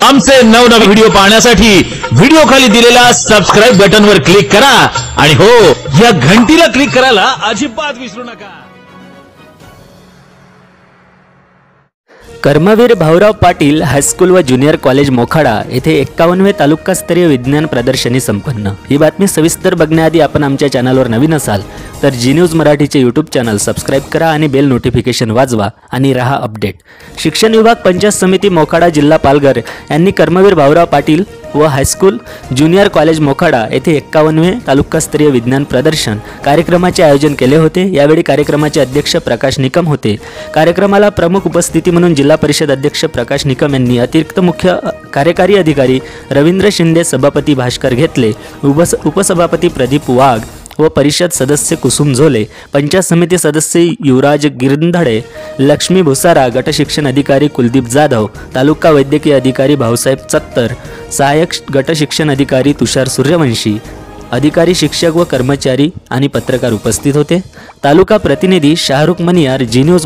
आमचे नवनवीन व्हिडिओ पाहण्यासाठी व्हिडिओ खाली दिलेल्या सबस्क्राइब बटनवर क्लिक करा आणि हो, या घंटीला क्लिक करायला अजिबात विसरू नका। कर्मवीर भाऊराव पाटील हायस्कूल व ज्युनियर कॉलेज मोखाडा येथे 51वे तालुकास्तरीय विज्ञान प्रदर्शनी संपन्न। ही बातमी सविस्तर बघण्याआधी आपण आमच्या चॅनलवर नवीन असाल तर जी न्यूज मराठीचे यूट्यूब चॅनल सबस्क्राइब करा आणि बेल नोटिफिकेशन वाजवा आणि रहा अपडेट। शिक्षण विभाग पंचायत समिती मोखाडा जिल्हा पालघर यांनी कर्मवीर भाऊराव पाटील व हायस्कूल ज्युनियर कॉलेज मोखाडा येथे 51वे तालुकास्तरीय विज्ञान प्रदर्शन कार्यक्रमाचे आयोजन केले होते। यावेळी कार्यक्रमाचे अध्यक्ष प्रकाश निकम होते। कार्यक्रमाला प्रमुख उपस्थिती म्हणून जिल्हा परिषद अध्यक्ष प्रकाश निकम यांनी, अतिरिक्त मुख्य कार्यकारी अधिकारी रवींद्र शिंदे, सभापती भास्कर घेतले, उपसभापती प्रदीप वाघ व परिषद सदस्य कुसुम झोले, पंचायत समिती सदस्य युवराज गिरंधळे, लक्ष्मी भुसारा, गट शिक्षण अधिकारी कुलदीप जाधव, तालुका वैद्यकीय अधिकारी भाऊसाहेब चत्तर, सहाय्यक गट शिक्षण अधिकारी तुषार सूर्यवंशी, अधिकारी, शिक्षक व कर्मचारी आणि पत्रकार उपस्थित होते। तालुका प्रतिनिधी शाहरुख मनियार, जी न्यूज।